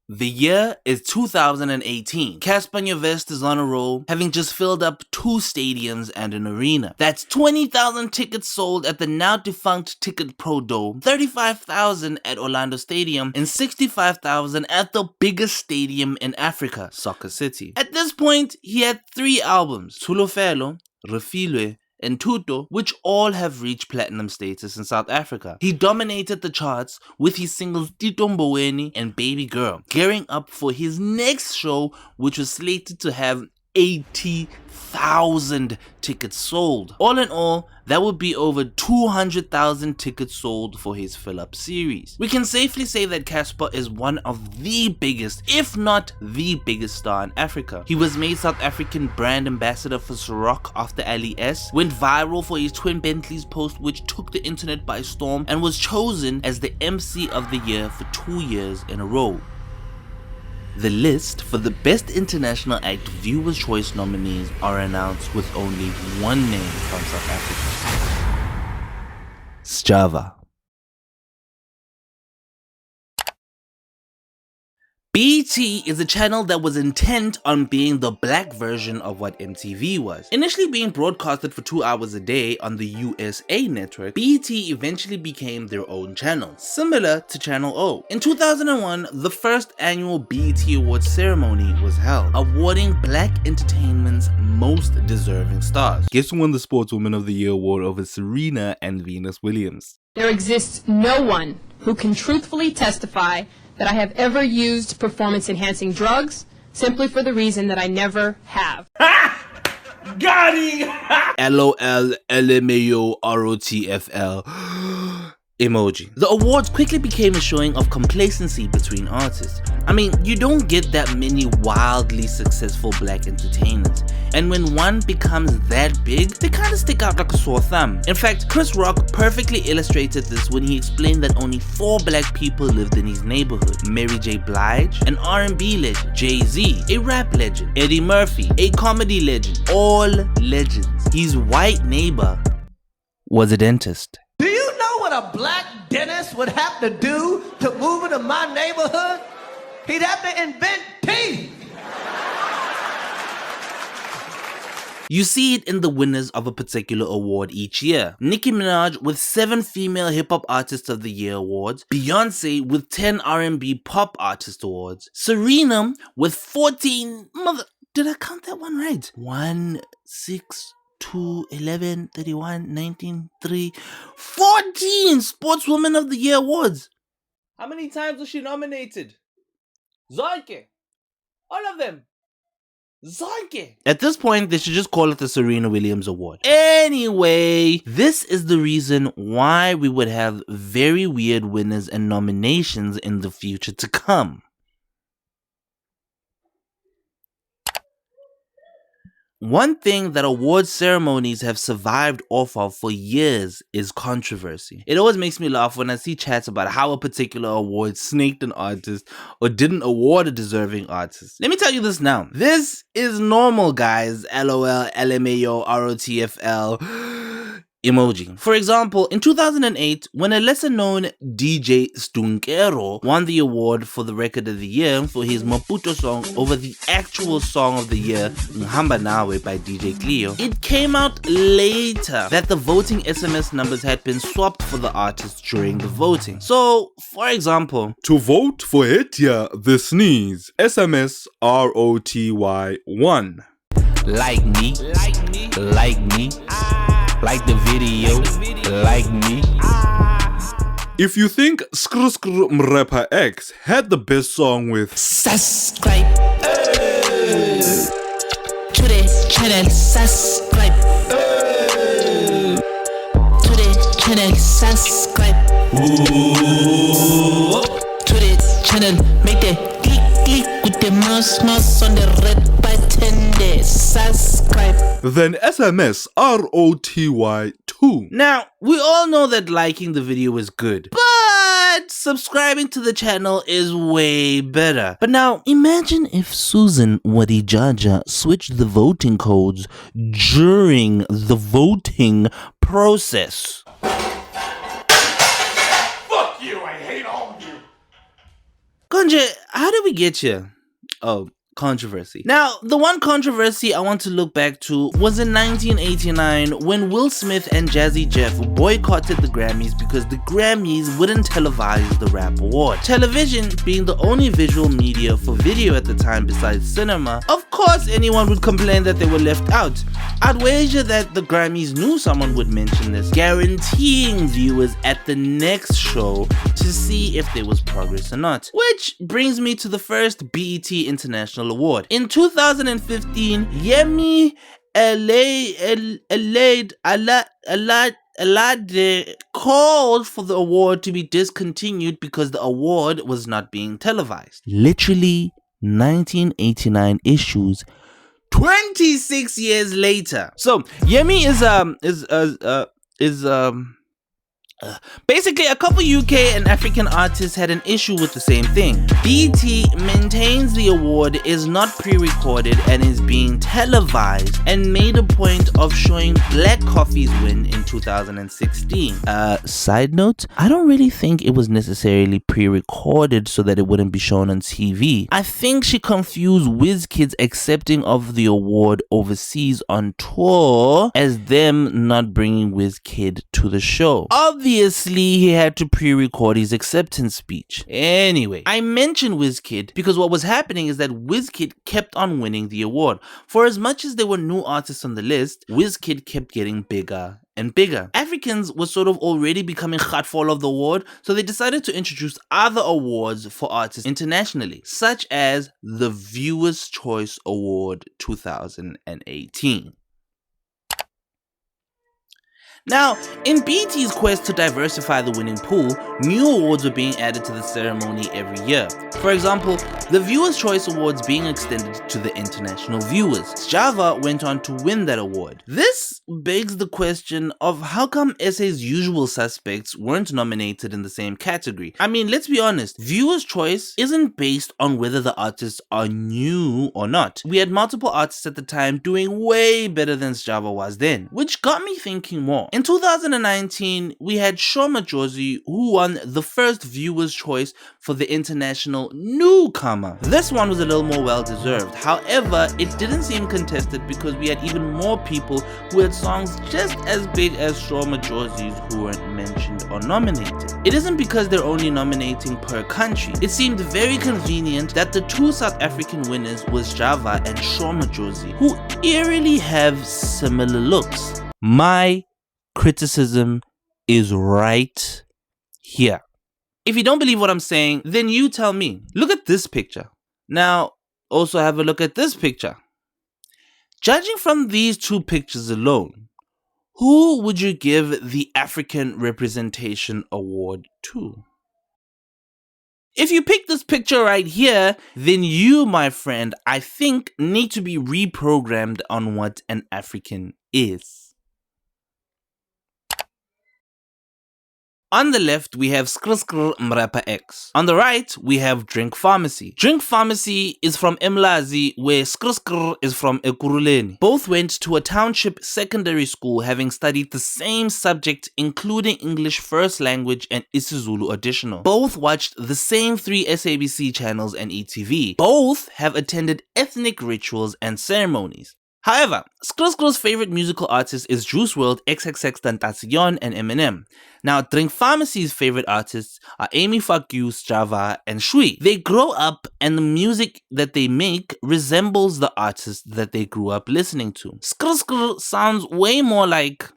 The year is 2018. Cassper Nyovest is on a roll, having just filled up 2 stadiums and an arena. That's 20,000 tickets sold at the now defunct Ticket Pro Dome, 35,000 at Orlando Stadium, and 65,000 at the biggest stadium in Africa, Soccer City. At this point, he had 3 albums, Tulofelo, Refilwe, and Tuto, which all have reached platinum status in South Africa. He dominated the charts with his singles Tito Mboweni and Baby Girl, gearing up for his next show, which was slated to have 80,000 tickets sold. All in all, that would be over 200,000 tickets sold for his fill-up series. We can safely say that Cassper is one of the biggest, if not the biggest star in Africa. He was made South African brand ambassador for Ciroc after Ali S, went viral for his twin Bentleys post which took the internet by storm, and was chosen as the MC of the year for 2 years in a row. The list for the Best International Act Viewer's Choice nominees are announced with only one name from South Africa: Sjava. BET is a channel that was intent on being the black version of what MTV was. Initially being broadcasted for 2 hours a day on the USA network, BET eventually became their own channel, similar to Channel O. In 2001, the first annual BET Awards ceremony was held, awarding black entertainment's most deserving stars. Guess who won the Sportswoman of the Year award over Serena and Venus Williams? There exists no one who can truthfully testify that I have ever used performance-enhancing drugs, simply for the reason that I never have. Got him! LOL, LMAO, ROTFL. Emoji. The awards quickly became a showing of complacency between artists. I mean, you don't get that many wildly successful black entertainers, and when one becomes that big, they kind of stick out like a sore thumb. In fact, Chris Rock perfectly illustrated this when he explained that only 4 black people lived in his neighborhood: Mary J. Blige, an R&B legend; Jay-Z, a rap legend; Eddie Murphy, a comedy legend. All legends. His white neighbor was a dentist. Do you know what a black dentist would have to do to move into my neighborhood? He'd have to invent teeth. You see it in the winners of a particular award each year. Nicki Minaj with 7 Female Hip Hop Artist of the Year awards, Beyonce with 10 R&B Pop Artist awards, Serena with 14, did I count that one right? 1, 6, 2, 11, 31, 19, 3, 14 Sportswoman of the Year awards. How many times was she nominated? Zonke. All of them. Zonke. At this point, they should just call it the Serena Williams Award. Anyway, this is the reason why we would have very weird winners and nominations in the future to come. One thing that award ceremonies have survived off of for years is controversy. It always makes me laugh when I see chats about how a particular award snaked an artist or didn't award a deserving artist. Let me tell you this now. This is normal, guys. LOL, LMAO, ROTFL. Emoji. For example, in 2008, when a lesser-known DJ Stunkero won the award for the Record of the Year for his Maputo song over the actual Song of the Year, Nhamba Nawe by DJ Cleo, it came out later that the voting SMS numbers had been swapped for the artist during the voting. So, for example, to vote for Hetia the Sneeze, SMS ROTY1. Like me, like the video, like me. If you think Skr Skr Mrapper X had the best song with subscribe to the channel, subscribe to the channel, subscribe to the channel, make the click with the mouse on the red button there, subscribe. Then SMS ROTY2. Now, we all know that liking the video is good, but subscribing to the channel is way better. But now, imagine if Susan Wadijaja switched the voting codes during the voting process. Fuck you, I hate all of you. Konje, how did we get here? Oh, controversy. Now, the one controversy I want to look back to was in 1989 when Will Smith and Jazzy Jeff boycotted the Grammys because the Grammys wouldn't televise the rap award. Television being the only visual media for video at the time besides cinema, of course anyone would complain that they were left out. I'd wager that the Grammys knew someone would mention this, guaranteeing viewers at the next show to see if there was progress or not. Which brings me to the first BET International Award. In 2015, Yemi Alade called for the award to be discontinued because the award was not being televised. Literally 1989 issues 26 years later. So Yemi is basically a couple UK and African artists had an issue with the same thing. BET maintains the award is not pre-recorded and is being televised, and made a point of showing Black Coffee's win in 2016. Side note, I don't really think it was necessarily pre-recorded so that it wouldn't be shown on TV. I think she confused WizKid's accepting of the award overseas on tour as them not bringing WizKid to the show. Obviously, he had to pre-record his acceptance speech. Anyway, I mentioned WizKid because what was happening is that WizKid kept on winning the award. For as much as there were new artists on the list, WizKid kept getting bigger and bigger. Africans were sort of already becoming hardful of the award, so they decided to introduce other awards for artists internationally, such as the Viewers' Choice Award 2018. Now, in BET's quest to diversify the winning pool, new awards were being added to the ceremony every year. For example, the Viewers' Choice Awards being extended to the international viewers. Java went on to win that award. This begs the question of how come SA's usual suspects weren't nominated in the same category. I mean, let's be honest, Viewers' Choice isn't based on whether the artists are new or not. We had multiple artists at the time doing way better than Java was then, which got me thinking more. In 2019, we had Shaw Majosi, who won the first Viewer's Choice for the international newcomer. This one was a little more well-deserved. However, it didn't seem contested because we had even more people who had songs just as big as Shaw Majosi's who weren't mentioned or nominated. It isn't because they're only nominating per country. It seemed very convenient that the two South African winners was Java and Shaw Majosi, who eerily have similar looks. My criticism is right here. If you don't believe what I'm saying, then you tell me. Look at this picture. Now, also have a look at this picture. Judging from these two pictures alone, who would you give the African Representation Award to? If you pick this picture right here, then you, my friend, I think need to be reprogrammed on what an African is. On the left, we have Skr Mrapa X. On the right, we have Drink Pharmacy. Drink Pharmacy is from Emlazi, where Skr is from Ekuruleni. Both went to a township secondary school having studied the same subject, including English First Language and isiZulu Additional. Both watched the same 3 SABC channels and ETV. Both have attended ethnic rituals and ceremonies. However, Skr's favorite musical artist is Juice WRLD, XXXTentacion, and Eminem. Now, Drink Pharmacy's favorite artists are Amy Fuck You, Java, and Shui. They grow up and the music that they make resembles the artists that they grew up listening to. Skr sounds way more like...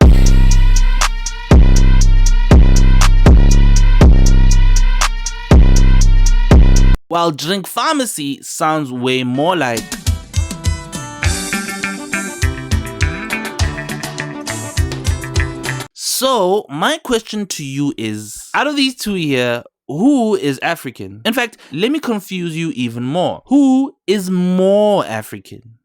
while Drink Pharmacy sounds way more like... So, my question to you is, out of these two here, who is African? In fact, let me confuse you even more. Who is more African?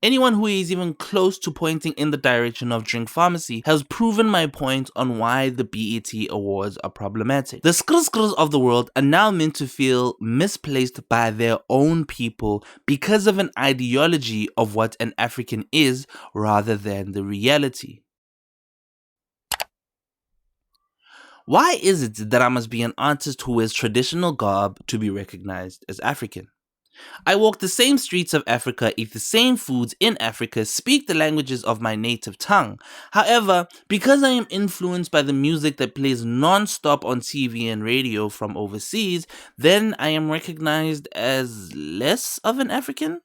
Anyone who is even close to pointing in the direction of Drink Pharmacy has proven my point on why the BET Awards are problematic. The Skrs of the world are now meant to feel misplaced by their own people because of an ideology of what an African is rather than the reality. Why is it that I must be an artist who wears traditional garb to be recognized as African? I walk the same streets of Africa, eat the same foods in Africa, speak the languages of my native tongue. However, because I am influenced by the music that plays non-stop on TV and radio from overseas, then I am recognized as less of an African?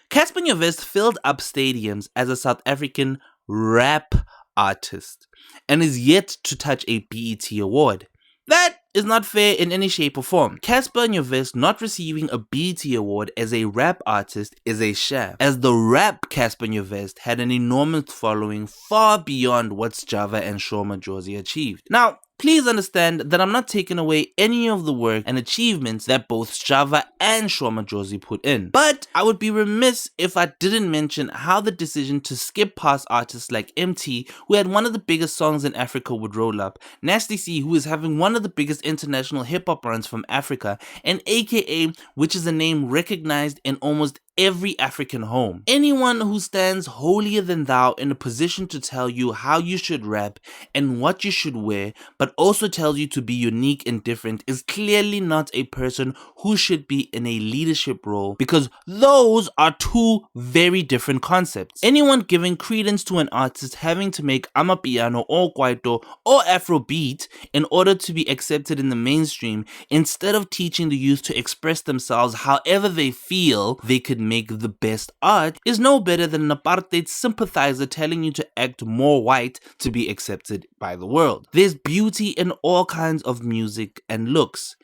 Cassper Nyovest filled up stadiums as a South African rap artist and is yet to touch a BET award. That is not fair in any shape or form. Cassper Nyovest not receiving a BET award as a rap artist is a shame, as the rap Cassper Nyovest had an enormous following far beyond what Java and Shoma Josie achieved. Now, please understand that I'm not taking away any of the work and achievements that both Java and Shoma Josie put in. But I would be remiss if I didn't mention how the decision to skip past artists like MT, who had one of the biggest songs in Africa, would roll up, Nasty C, who is having one of the biggest international hip-hop runs from Africa, and AKA, which is a name recognized in almost every African home. Anyone who stands holier than thou in a position to tell you how you should rap and what you should wear, but also tells you to be unique and different, is clearly not a person who should be in a leadership role, because those are two very different concepts. Anyone giving credence to an artist having to make Amapiano or Kwaito or Afrobeat in order to be accepted in the mainstream, instead of teaching the youth to express themselves however they feel they could make the best art, is no better than an apartheid sympathizer telling you to act more white to be accepted by the world. There's beauty in all kinds of music and looks.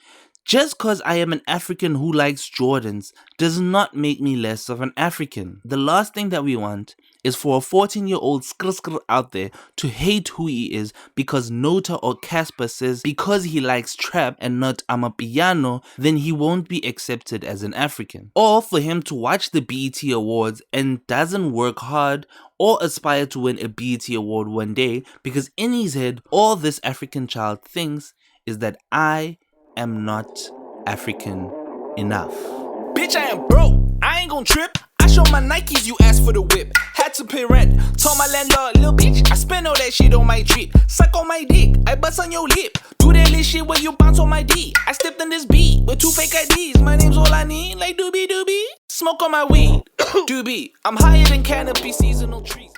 Just cause I am an African who likes Jordans does not make me less of an African. The last thing that we want is for a 14-year-old skr out there to hate who he is because Nota or Cassper says because he likes trap and not Amapiano, then he won't be accepted as an African. Or for him to watch the BET Awards and doesn't work hard or aspire to win a BET Award one day, because in his head, all this African child thinks is that I am not African enough. Bitch, I am broke. I ain't gon' trip. I show my Nikes, you asked for the whip. Had to pay rent. Told my landlord, little bitch, I spend all that shit on my drip. Suck on my dick, I bust on your lip. Do that little shit where you bounce on my D. I stepped in this beat with 2 fake IDs. My name's all I need, like doobie doobie. Smoke on my weed, doobie. I'm higher than canopy seasonal trees.